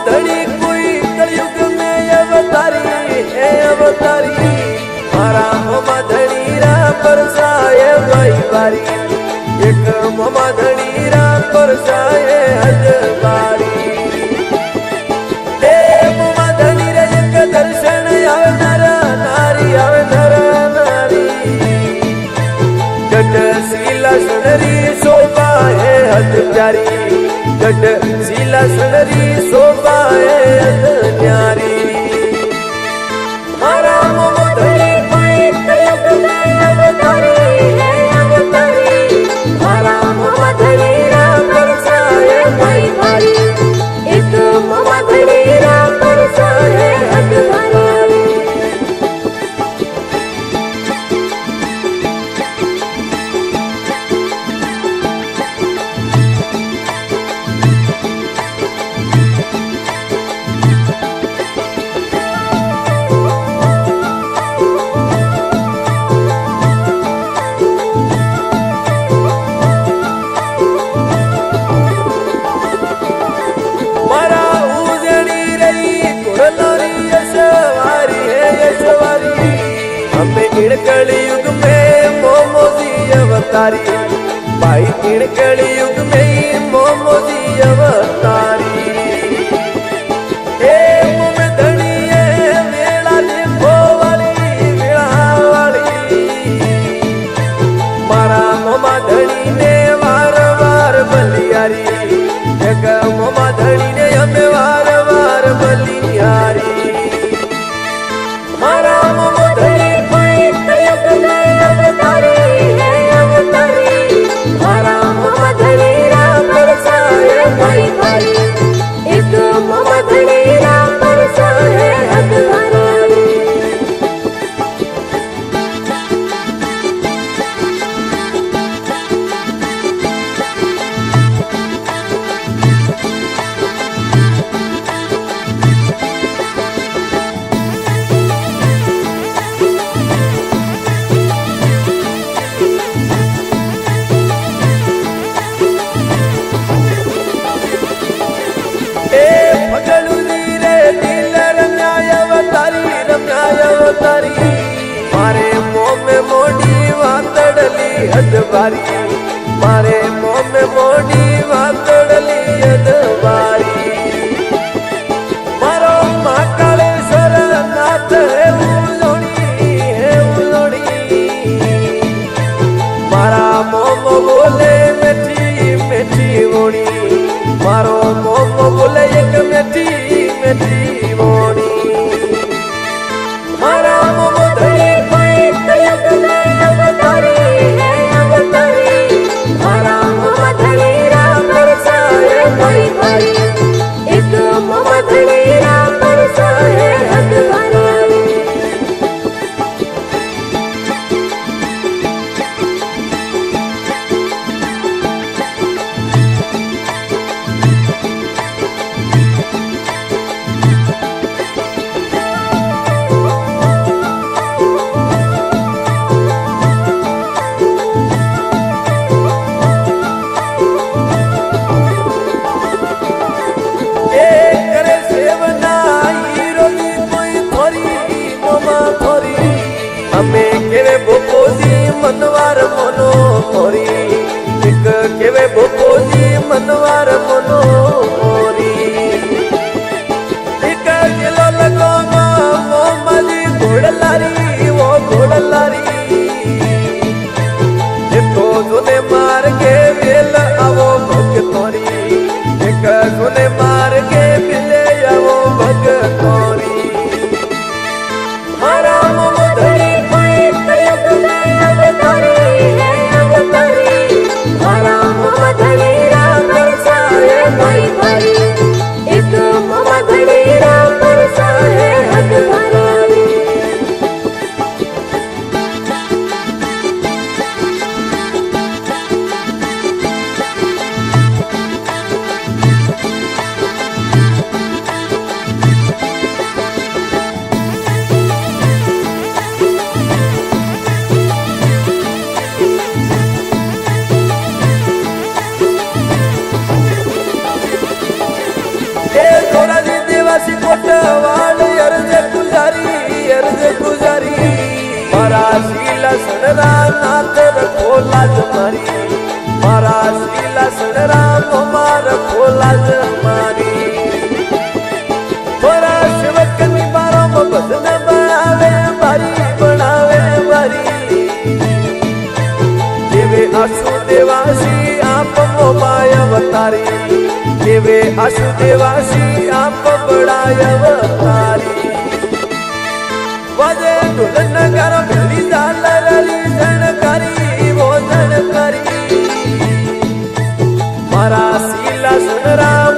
धनी कोई कलयुग में अवतारी है अवतारी मारा मोमा धनी रा परसाए भाई बारी एक मोमा धनी रा परसाए हजबारी ए मोमा धनी रे एक दर्शन आवे नर नारी जट शीला सुनरी शोभा है हद प्यारी जट शीला सुनरी शोभा है हद न्यारी मारा मोमो धनी कोई कलयुग में अवतारी है अवतारी मारा मोमा धनी रा परसाए भाई भारी एक मोमा धनी रा परसाए हद भारी कलयुग में मोमोजी अवतारी भाई तीन कलयुग में मोमोजी अवतारी ए मुम धनी वेला लिंबो वाली मारा मोमा धनी ने वार वार बलियारी एक मोमा धनी ने हमें वार वार बलियारी मारा मोमो धनी मारे मोम में मोड़ी वातड़ली हदबारी मारे मोम में मोड़ी वातड़ली हदबारी मारो महाकालेश्वर नाथ है उलोड़ी मारा मोम बोले मेठी मेठी वोणी मारो मोम बोले एक मेठी मेठी वोणी मारा मोमो धनी कोई कलयुग में अवतारी है अवतारी मारा मोमा धनी रा परसाए भाई भाई एक मोमा धनी रा परसाए हद भारी केवे भोपोजी मनवार मनो मोरी एक केवे भोपोजी मनवार मनो मोरी एक किलो लगो मोमली घोड़लारी वो घोड़लारी देखो सुने मार के वेल आवो भगतोरी एक सुने मार के बिले आवो भगतोरी मारा मोमो धनी मारा मोमा धनी रा परसाए भाई भाई एक मोमा धनी रा परसाए हद भारी આદિવાસી કોટવાડ અરજે પૂજારી મારા શીલા સણરા નાથ રખો લાજ મારી મારા શીલા સણરા મોમા રખો લાજ મારી મારા સેવકની બારોમાં ભજન બનાવે મારી જેવે આસુ દેવાસી આપ મોમાય અવતારી જેવે આસુ દેવાસી આપ બળાય અવતારી વાજે ઢોલ નગાર ભેલી ઝાલરી ઝણકારી ભોજન કરી મારા શીલા સનરા